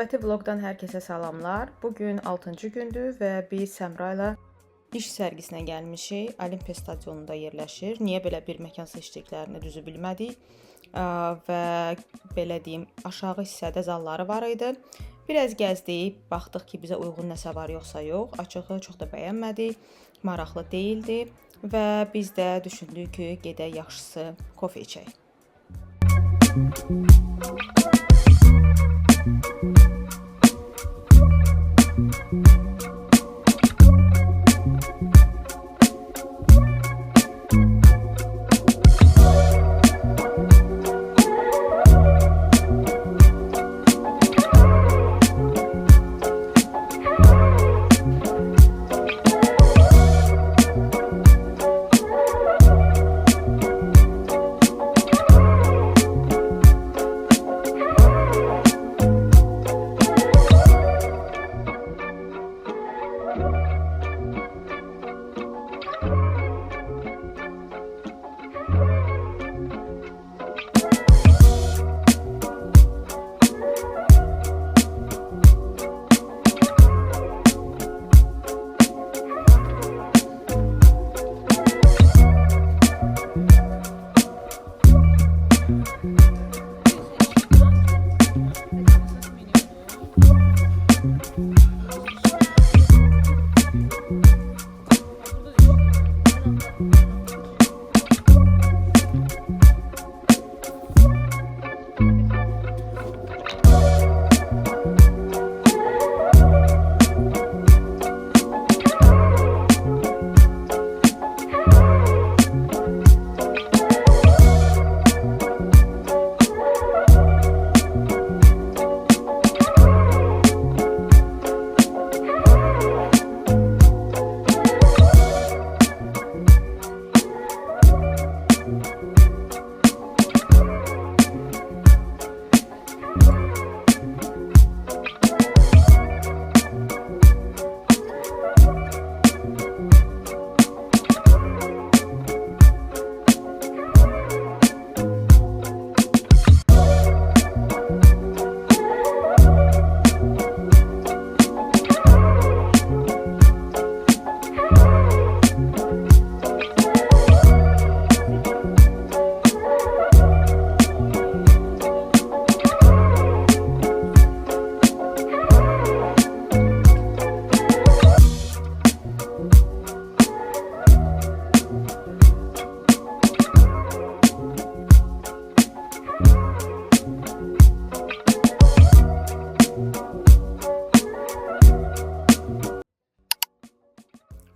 Növbəti vloqdan hər kəsə salamlar. Bugün 6-cı gündür və biz Səmra ilə iş sərgisinə gəlmişik. Olimpiya stadionunda yerləşir. Niyə belə bir məkan seçdiklərini düzü bilmədik. Və belə deyim, aşağı hissədə zalları var idi. Biraz gəzdik, baxdıq ki, bizə uyğun nəsə var yoxsa yox. Açığı çox da bəyənmədik, maraqlı deyildi və biz də düşündük ki, gedək yaxşısı kofe içək.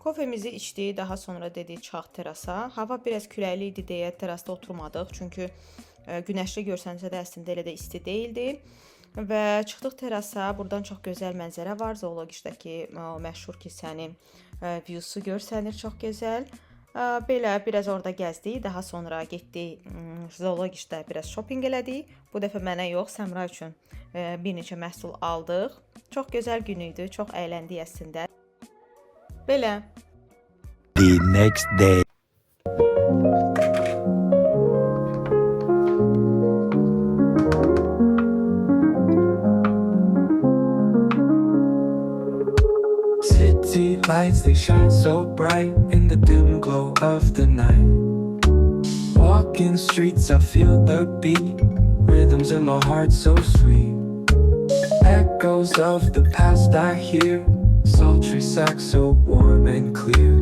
Kofemizi içdik, daha sonra dedik çıxaq terasa. Hava biraz küləkli idi deyə terasda oturmadıq. Çünki günəşli görsənsə də əslində elə də isti deyildi. Və çıxdıq terasa. Buradan çox gözəl mənzərə var. Zoologiydəki məşhur kilsənin viewsu görsənir, çox gözəl. Belə biraz orada gəzdik. Daha sonra getdik zoologiyada biraz shopping elədik. Bu dəfə mənə yox, Səmra üçün bir neçə məhsul aldıq. Çox gözəl gün idi, çox əyləndik əslində. Belə. The next day. City lights, they shine so bright in the dim glow of the night. Walking streets, I feel the beat, rhythms in my heart so sweet. Echoes of the past I hear, sultry sax so warm and clear.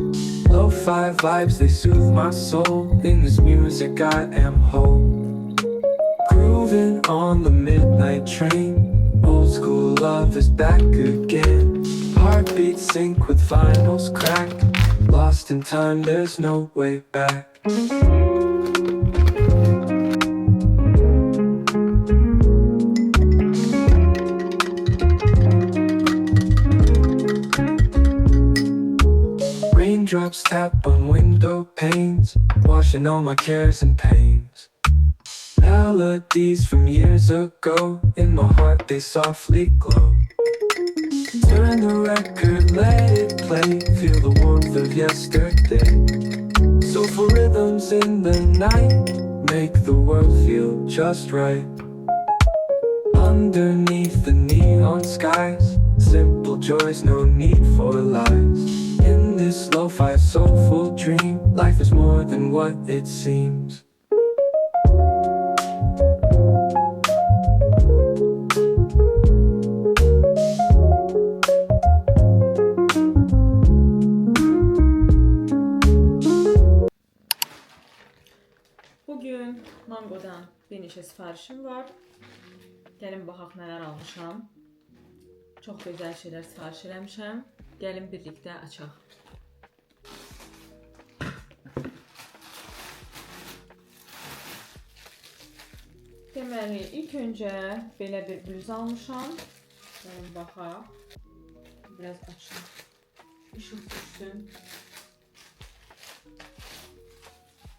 Lo-fi vibes, they soothe my soul. In this music I am whole. Grooving on the midnight train, old school love is back again. Heartbeats sync with vinyls crack. Lost in time, there's no way back. Raindrops tap on window panes, washing all my cares and pains. Melodies from years ago, in my heart they softly glow. Turn the record, let it play, feel the warmth of yesterday. Soulful rhythms in the night, make the world feel just right. underneath the neon skies. Simple joys, no need for lies. In this lo-fi soulful dream, life is more than what it seems. Bugün Mango'dan bir neçə sifarişim var. Gəlin baxaq nələr almışam. Çox gözəl şeylər sifariş eləmişəm. Gəlin birlikdə açaq. Deməli, ilk öncə belə bir bluz almışam. Gəlin baxaq. Biraz açım. İşıq düşsün.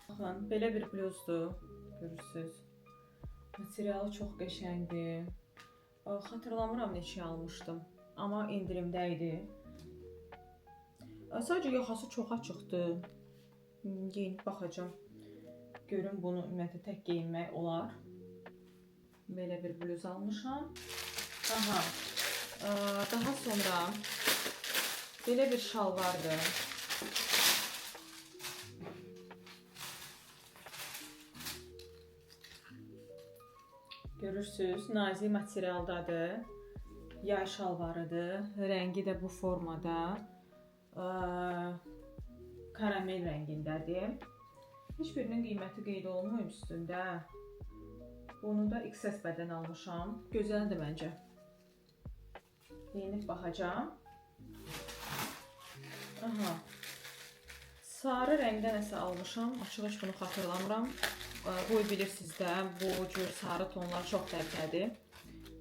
Baxın, belə bir bluzdur. Görürsünüz. Materialı çox qəşəngdir. Xatırlamıram neçə almışdım. Amma indirimdə idi. Sadəcə yaxası çox açıqdır. Geyinib baxacağam. Görün bunu ümumiyyətlə tək geyinmək olar. Belə bir bluz almışam. Aha. Daha sonra belə bir şal vardı. Görürsünüz, nazik materialdadır. Yay şalvarıdır. Rəngi də bu formada. Karamel rəngindədir. Heç birinin qiyməti qeyd olunmuyor üstündə. Bunu da XS bədən almışam. Gözəldir məncə. Geyinib baxacağam. Aha. Sarı rəngdə nəsə almışam. Açıq heç bunu xatırlamıram. Qoy bilirsiniz də, bu cür sarı tonlar çox dəbdədir.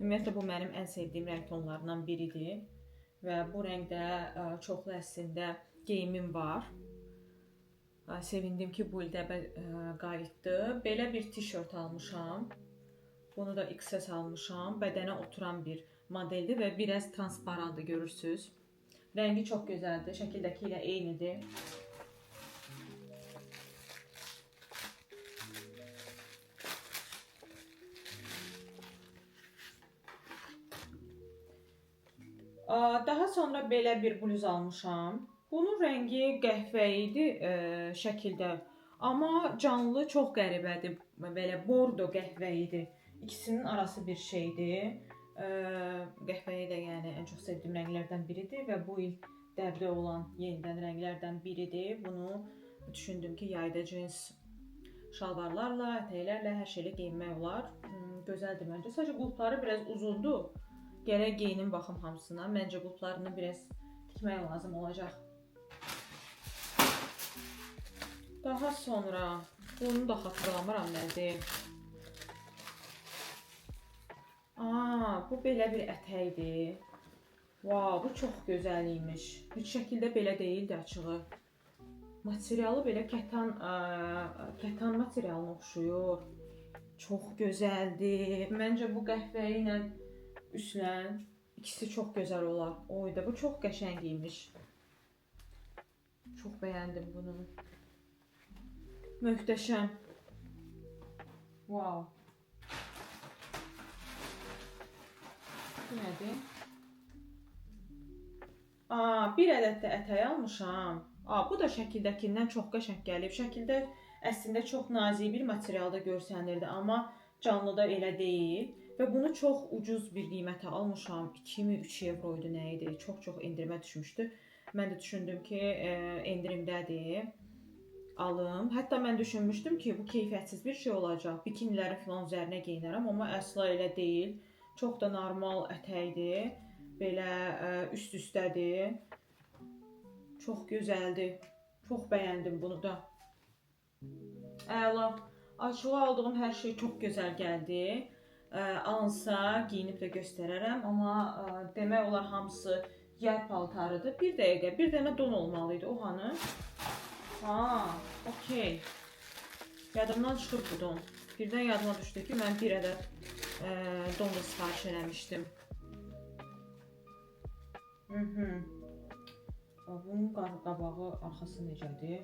Ümumiyyətlə, bu mənim ən sevdiyim rəng tonlarından biridir. Və bu rəngdə çoxlu əslində geyimim var. Sevindim ki, bu ildə qayıtdı. Belə bir tişört almışam. Bunu da XS almışam. Bədənə oturan bir modeldir və biraz transparantdır, görürsünüz. Rəngi çox gözəldir. Şəkildəki ilə eynidir. Daha sonra belə bir bluz almışam. Bunun rəngi qəhvəyi idi şəkildə. Amma canlı çox qəribədir. Belə bordo qəhvəyidir. İkisinin arası bir şeydir. Qəhvəyi də yəni ən çox sevdiyim rənglərdən biridir və bu il dəbdə olan yenidən rənglərdən biridir. Bunu düşündüm ki, yayda cins şalvarlarla, ətəklərlə hər şeylə geyinmək olar. Gözəldir məncə. Sadəcə qulpları biraz uzundur. Gərək geyinim baxım hamısına. Məncə qulplarını biraz tikmək lazım olacaq. Daha sonra bunu da xatırlamıram nədir. Bu belə bir ətəkdir. Wow, bu çox gözəl imiş. Heç şəkildə belə deyildi açığı. Materialı belə kətan materialına oxşuyur. Çox gözəldir. Məncə bu qəhvəyi ilə üstlə ikisi çox gözəl olar. Oy da bu çox qəşəng imiş. Çox bəyəndim bunu. Möhtəşəm. Wow. Bu nədir? Bir ədəd də ətək almışam. Bu da şəkildəkindən çox qəşəng gəlib. Şəkildə əslində çox nazik bir materialda görsənirdi, amma canlıda elə deyil. Və bunu çox ucuz bir qiymətə almışam. 2-3 evro idi, nə idi? Çox endirimə düşmüşdü. Mən də düşündüm ki, endirimdədir. Alım. Hətta mən düşünmüşdüm ki, bu keyfiyyətsiz bir şey olacaq. Bikiniləri filan üzərinə geyinərəm, amma əsla elə deyil. Çox da normal ətəkdir. Belə üst-üstədir. Çox gözəldir. Çox bəyəndim bunu da. Əla. Açığa aldığım hər şey çox gözəl gəldi. Alınsa giyinib də göstərərəm, amma demək olar hamısı yay paltarıdır. Bir dəqiqə, bir dənə don olmalıydı. O hanı? Okey. Yadımdan çıxır bu don. Birdən yadıma düşdü ki, mən bir ədəd don da sifariş eləmişdim. Bunun qabağı, arxası necədir?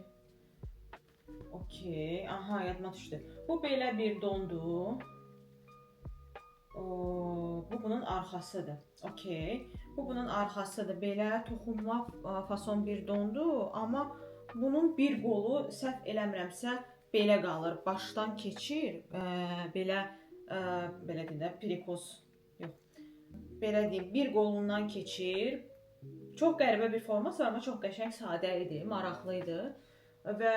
Okey. Aha, yadıma düşdü. Bu belə bir dondur. Bu bunun arxasıdır. Okay. Bu bunun arxasıdır. Belə toxunma fason bir dondu, amma bunun bir qolu səhv eləmirəmsə belə qalır. Başdan keçir, belə deyim də, perikoz yox. Belə deyim, bir qolundan keçir. Çox qəribə bir forması var, amma çox qəşəng, sadə idi, maraqlı idi və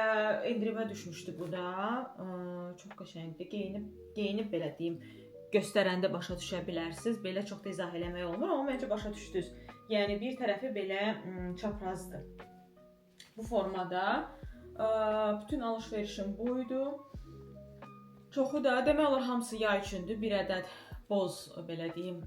endirimə düşmüşdü bu da. Çox qəşəngdir. Geyinib belə deyim, göstərəndə başa düşə bilərsiniz. Belə çox da izah eləmək olmur, amma məncə başa düşdünüz. Yəni bir tərəfi belə çaprazdır. Bu formada bütün alış-verişim buydu. Çoxu da demək olar hamısı yay üçündür. Bir ədəd boz belə deyim,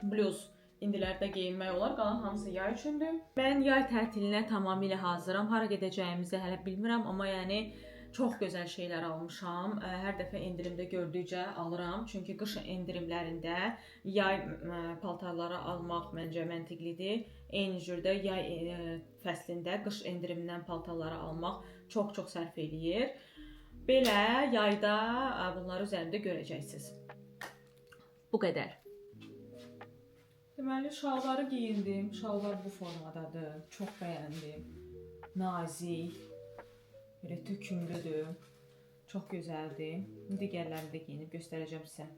bluz indilərdə geyinmək olar. Qalan hamısı yay üçündür. Mən yay tətilinə tamamilə hazıram. Hara gedəcəyimizi hələ bilmirəm, amma yəni çox gözəl şeylər almışam. Hər dəfə endirimdə gördükcə alıram. Çünki qış endirimlərində yay paltarları almaq məncə məntiqlidir. Eyni cürdə yay fəslində qış endirimindən paltarları almaq çox sərf eləyir. Belə yayda bunları üzərində görəcəksiniz. Bu qədər. Deməli, şalvarı geyindim. Şalvar bu formadadır. Çox bəyəndim. Nazik. Belə tökümlüdür. Çox gözəldir. Digərlərini də geyinib göstərəcəm sizə.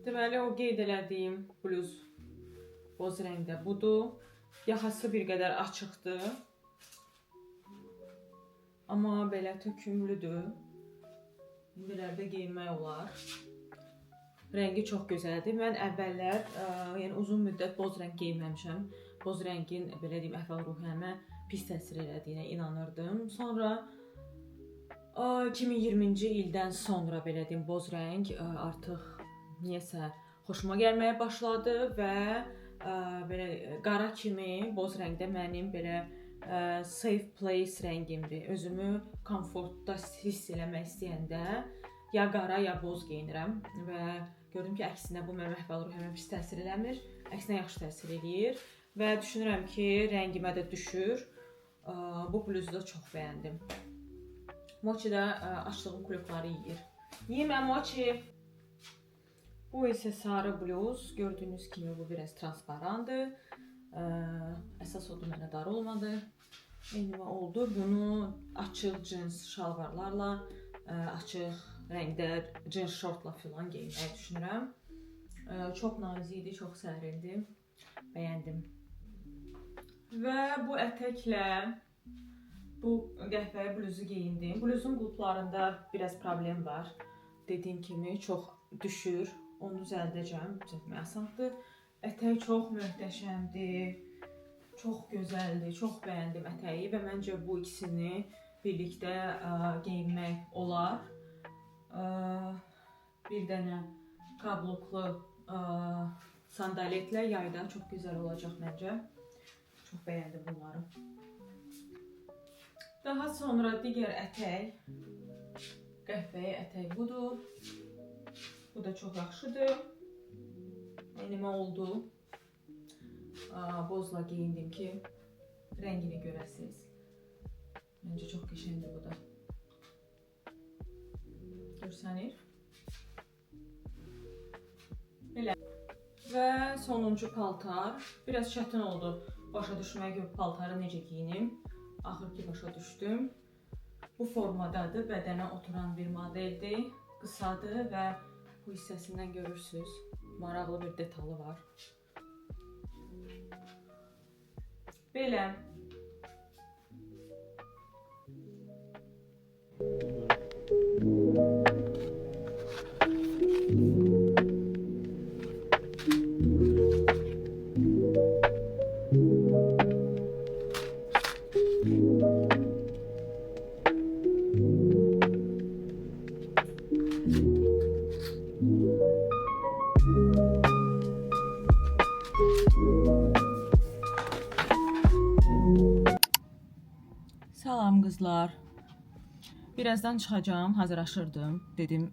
Deməli, o qeyd elədiyim bluz boz rəngdə budur. Yaxası bir qədər açıqdır. Amma belə tökümlüdür. İndilərdə geyinmək olar. Rəngi çox gözəldir. Mən əvvəllər, yəni uzun müddət boz rəng geyinməmişəm. Boz rəngin, belə deyim, əhval-ruhiyyəmə pis təsir elədiyinə inanırdım. Sonra 2020-ci ildən sonra belə deyim, boz rəng artıq niyəsə xoşuma gəlməyə başladı və belə qara kimi boz rəngdə mənim belə safe place rəngimdir. Özümü komfortda hiss eləmək istəyəndə ya qara ya boz geyinirəm və gördüm ki, əksinə bu mənim əhval-ruhiyyəmə pis təsir eləmir, əksinə yaxşı təsir eləyir və düşünürəm ki, rəngimə də düşür. Bu bluzu da çox bəyəndim. Mochi də açdığım kulpları yeyir. Yemə Mochi. Bu isə sarı bluz. Gördüyünüz kimi bu biraz transparandır. Əsas odur mənə dar olmadı. Enimə oldu. Bunu açıq cins şalvarlarla, açıq rəngdə cins şortla filan geyinməyi düşünürəm. Çox nazik idi, çox sərindir. Bəyəndim. Və bu ətəklə bu qəhvəyi bluzu geyindim. Bluzun qulplarında biraz problem var. Dediyim kimi çox düşür. Onu düzəldəcəm. Düzəltmək asandır. Ətək çox möhtəşəmdir. Çox gözəldir. Çox bəyəndim ətəyi və məncə bu ikisini birlikdə geyinmək olar. Bir dənə kabluklu sandaletlə yayda çox gözəl olacaq məncə. Çox bəyəndim bunları. Daha sonra digər ətək, qəhvəyi ətək budur. Bu da çox yaxşıdır. Enimə oldu. Bozla geyindim ki, rəngini görəsiniz. Məncə çox qəşəngdir bu da. Görsənir. Belə. Və sonuncu paltar. Biraz çətin oldu başa düşmək ki, paltarı necə geyinim. Axır ki, başa düşdüm. Bu formadadır. Bədənə oturan bir modeldir. Qısadır və bu hissəsindən görürsünüz. Maraqlı bir detalı var. Belə. Salam qızlar. Birazdan çıxacağım, hazırlaşırdım. Dedim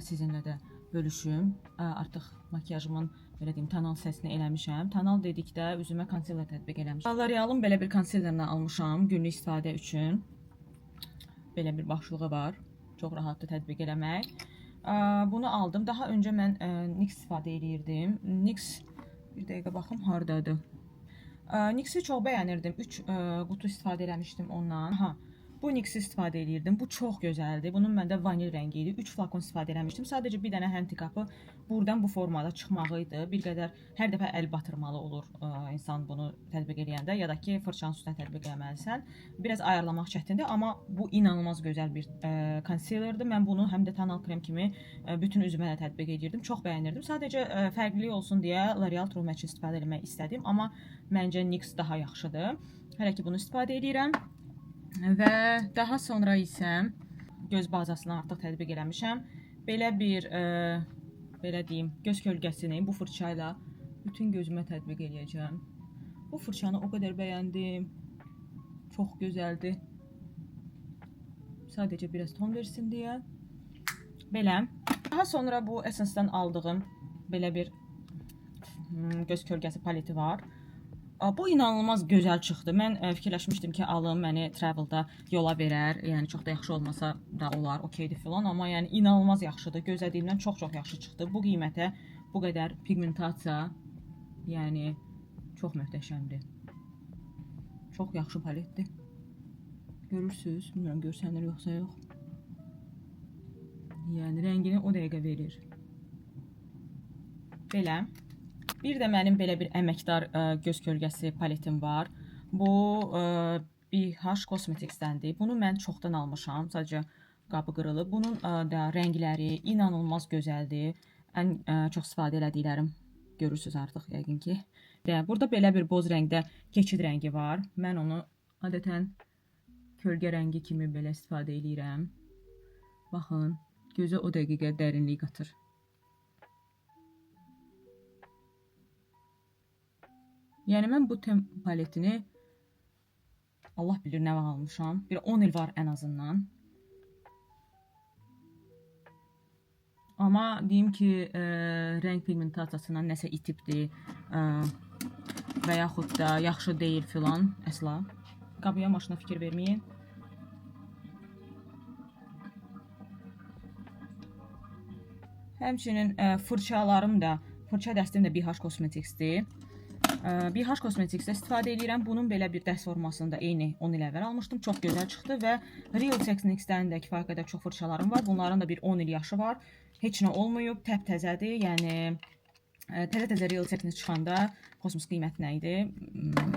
sizinlə də bölüşüm. Artıq makyajımın belə deyim tonal səsini eləmişəm. Tonal dedikdə üzümə konsiler tətbiq eləmişəm. L'Oreal'ın belə bir konsilerini almışam günlük istifadə üçün. Belə bir başlığı var. Çox rahatdır tətbiq eləmək. Bunu aldım. Daha öncə mən NYX istifadə edirdim. NYX bir dəqiqə baxım hardadır. NYX-i çox bəyənirdim. 3 qutu istifadə eləmişdim ondan. Ha, bu NYX-i istifadə edirdim. Bu çox gözəldir. Bunun məndə vanil rəngi idi. 3 flakon istifadə eləmişdim. Sadəcə bir dənə handikapı buradan bu formada çıxmağı idi. Bir qədər hər dəfə əl batırmalı olur insan bunu tətbiq edəndə ya da ki, fırçanın üstünə tətbiq etməlisən. Biraz ayarlamaq çətindir, amma bu inanılmaz gözəl bir konsilerdir. Mən bunu həm də tonal krem kimi bütün üzümə də tətbiq edirdim. Çox bəyənirdim. Sadəcə fərqli olsun deyə L'Oreal True Match istifadə etmək istədim, amma məncə NYX daha yaxşıdır. Hələ ki bunu istifadə edirəm. Və daha sonra isə göz bazasını artıq tətbiq eləmişəm. Belə bir belə deyim, göz kölgəsini bu fırça ilə bütün gözümə tətbiq edəcəm. Bu fırçanı o qədər bəyəndim. Çox gözəldir. Sadəcə biraz ton versin deyə. Belə. Daha sonra bu Essence-dan aldığım belə bir göz kölgəsi paleti var. Bu inanılmaz gözəl çıxdı. Mən fikirləşmişdim ki, alım məni travelda yola verər. Yəni çox da yaxşı olmasa da olar, okeydir filan, amma yəni inanılmaz yaxşıdır. Gözlədiyimdən çox-çox yaxşı çıxdı. Bu qiymətə bu qədər pigmentasiya, yəni çox möhtəşəmdir. Çox yaxşı paletdir. Görürsüz, bilmirəm görsənir yoxsa yox. Yəni rəngini o dəqiqə verir. Belə. Bir də mənim belə bir əməkdar göz kölgəsi paletim var. Bu BH Cosmetics'dəndir. Bunu mən çoxdan almışam. Sadəcə qabı qırılıb. Bunun da rəngləri inanılmaz gözəldir. Ən çox istifadə elədiklərim görürsüz artıq yəqin ki. Burada belə bir boz rəngdə keçid rəngi var. Mən onu adətən kölgə rəngi kimi belə istifadə edirəm. Baxın, gözə o dəqiqə dərinlik qatır. Yəni mən bu ten paletini Allah bilir nə vaxt almışam. Bir 10 il var ən azından. Amma deyim ki, rəng pigmentasiyasından nəsə itibdir və yaxud da yaxşı deyil filan, əsla. Qabıya maşına fikir verməyin. Həmçinin fırçalarım da, fırça dəstim də BH Cosmetics'dir. BH Cosmetics'də istifadə edirəm. Bunun belə bir dəst formasında eyni 10 il əvvəl almışdım. Çox gözəl çıxdı və Real Techniques-dən də kifayət qədər çox fırçalarım var. Bunların da bir 10 il yaşı var. Heç nə olmayıb, təptəzədir. Yəni təzə-təzə Real Techniques çıxanda kosmos qiyməti nə idi?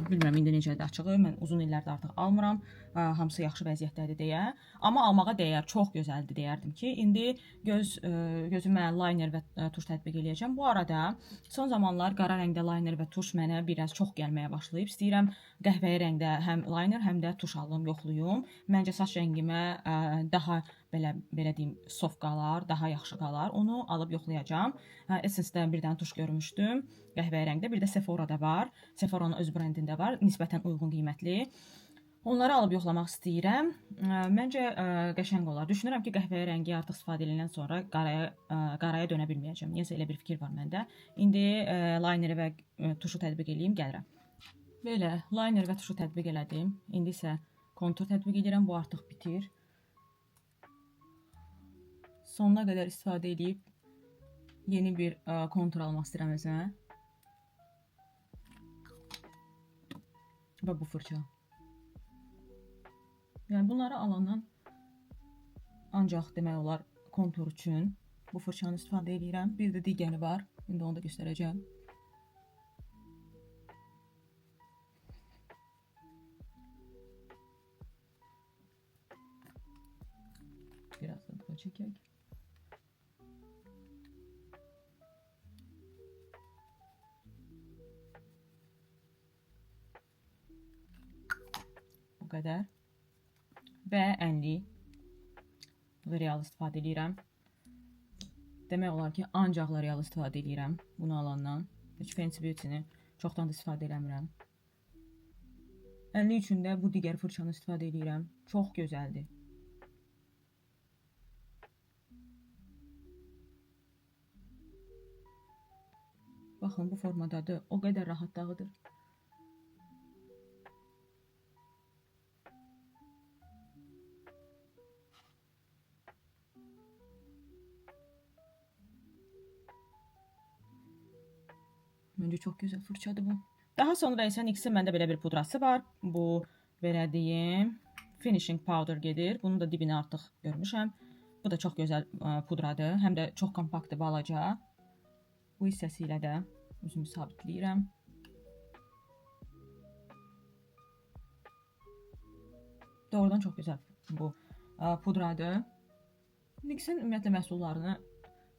Bilmirəm indi necədir açığı. Mən uzun illərdə artıq almıram. Hamısı yaxşı vəziyyətdədir deyə. Amma almağa dəyər, çox gözəldir deyərdim ki. İndi gözümə liner və tuş tətbiq eləyəcəm. Bu arada son zamanlar qara rəngdə liner və tuş mənə biraz çox gəlməyə başlayıb. İstəyirəm qəhvəyi rəngdə həm liner, həm də tuş alım, yoxluyum. Məncə saç rəngimə daha belə deyim, soft qalar, daha yaxşı qalar. Onu alıb yoxlayacağam. Essence-də bir dənə tuş görmüşdüm. Qəhvəyi rəngdə, bir də Sephora-da var. Sephora-nın öz brendində var, nisbətən uyğun qiymətli. Onları alıb yoxlamaq istəyirəm. Məncə qəşəng olar. Düşünürəm ki, qəhvəyi rəngi artıq istifadə edilən sonra qaraya dönə bilməyəcəm. Niyəsə elə bir fikir var məndə. İndi lineri və tuşu tətbiq edeyim, gəlirəm. Belə, liner və tuşu tətbiq elədim. İndi isə kontur tətbiq edirəm. Bu artıq bitir. Sonuna qədər istifadə edib yeni bir kontur almaq istəyirəm özümə. Və bu fırça. Yəni bunları alandan ancaq demək olar kontur üçün bu fırçanı istifadə edirəm. Bir də digəri var. İndi onu da göstərəcəm. Biraz da bura çəkək. Bu qədər. Və ənli L'Oreal istifadə edirəm. Demək olar ki, ancaq L'Oreal istifadə edirəm bunu alandan. Heç Fenty Beauty-ni çoxdan da istifadə eləmirəm. Ənli üçün də bu digər fırçanı istifadə edirəm. Çox gözəldir. Baxın, bu formadadır. O qədər rahat dağıdır. Bence çox gözəl fırçadır bu. Daha sonra isə NYX-in məndə belə bir pudrası var. Bu belə deyim, finishing powder gedir. Bunun da dibini artıq görmüşəm. Bu da çox gözəl pudradır. Həm də çox kompaktdır, balaca. Bu hissəsi ilə də üzümü sabitləyirəm. Doğrudan çox gözəl bu pudradır. NYX-in ümumiyyətlə məhsullarını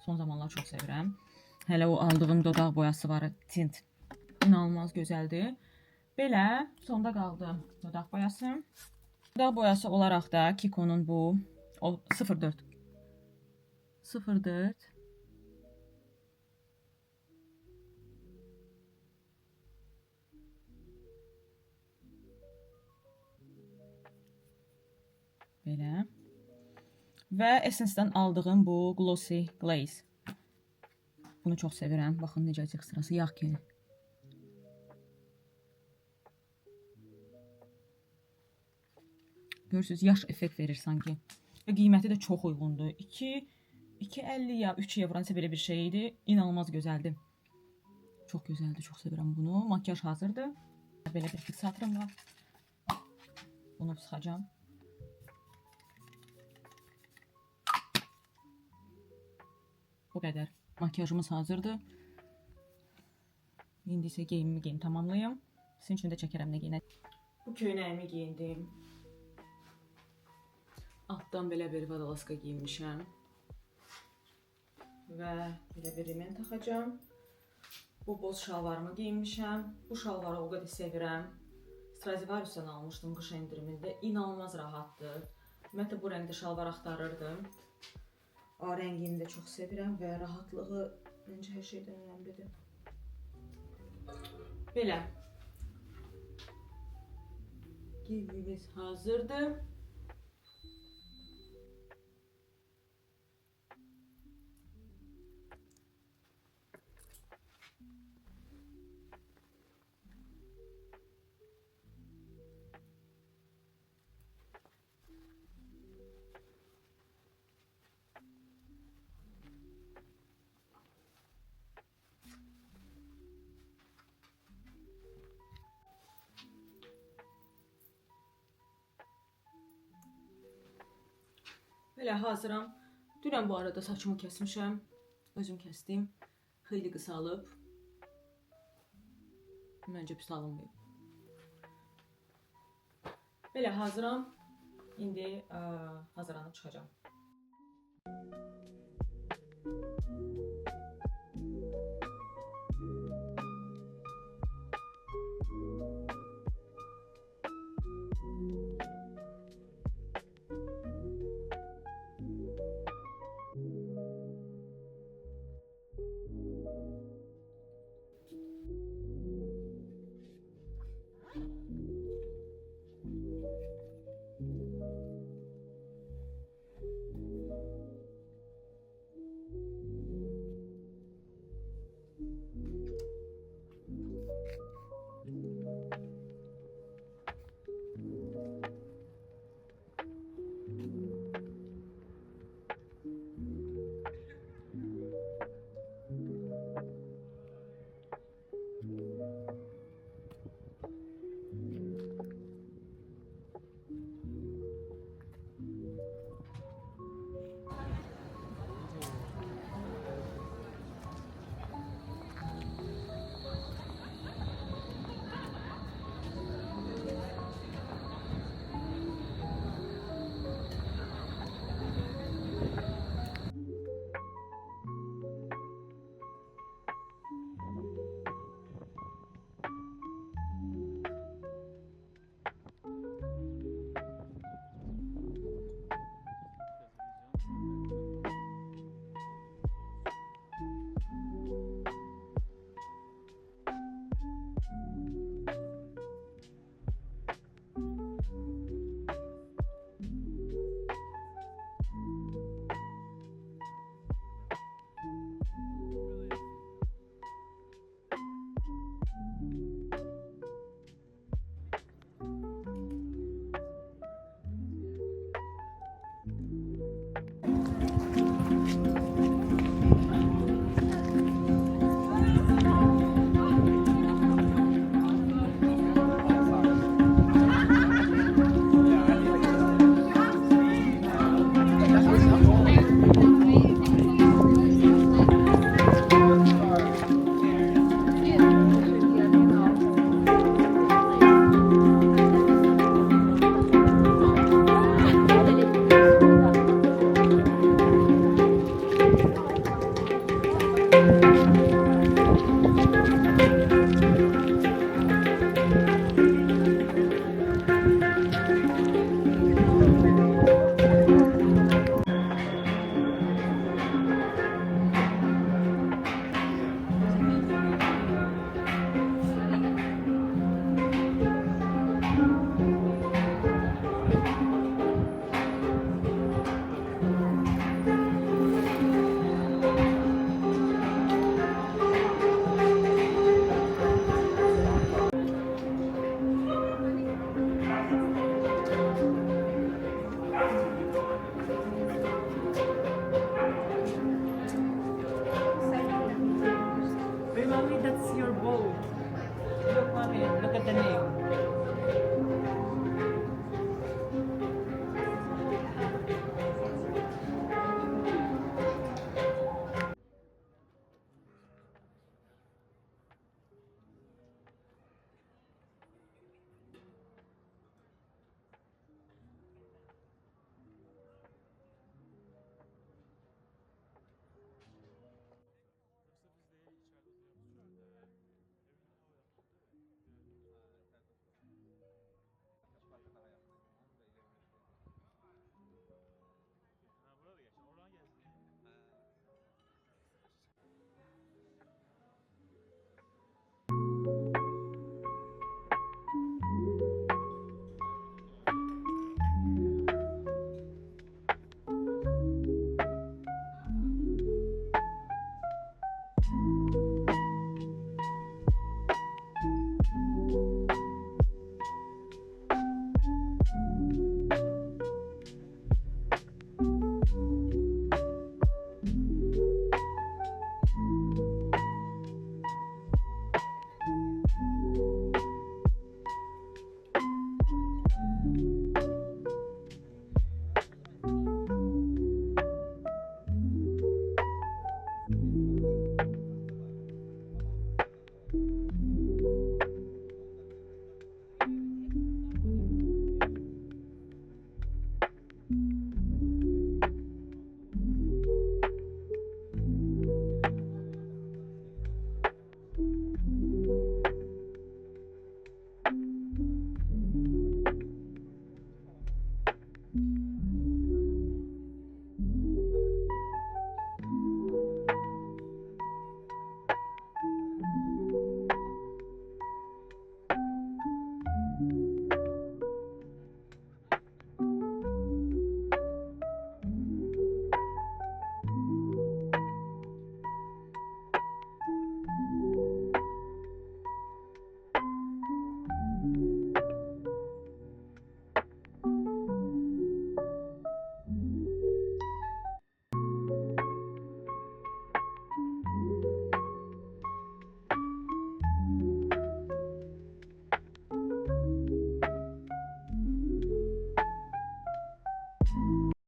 son zamanlar çox sevirəm. Hələ o aldığım dodaq boyası var, tint. İnanılmaz gözəldir. Belə, sonda qaldı dodaq boyası. Dodaq boyası olaraq da Kiko'nun bu 04. Belə. Və Essence-dən aldığım bu Glossy Glaze. Bunu çox sevirəm. Baxın necə texturası yağ kimi. Görürsünüz, yaş effekt verir sanki. Və qiyməti də çox uyğundur. 2.50 ya 3 evronsa belə bir şey idi. İnanılmaz gözəldir. Çox gözəldir, çox sevirəm bunu. Makyaj hazırdır. Belə bir fiksatırım var. Bunu sıxacağım. Bu qədər. Makyajımız hazırdır. İndi isə geyimimi tamamlayım. Sizin üçün də çəkərəm nə geyinə. Bu köynəyimi giyindim. Altdan belə bir vadalaska giyinmişəm. Və belə bir rimen taxacağım. Bu boz şalvarımı giyinmişəm. Bu şalvarı o qədər sevirəm. Stradivarius'dan almışdım qış endirimində. İnanılmaz rahatdır. Ümumiyyətlə bu rəngdə şalvar axtarırdım. A rəngini də çox sevirəm və rahatlığı məncə hər şeydən önəmlidir. Belə. Geyimimiz hazırdır. Belə hazıram. Dünən bu arada saçımı kəsmişəm. Özüm kəsdim. Xeyli qısalıb. Məncə pis alınmayıb. Belə hazıram. İndi hazırlanıb çıxacağım.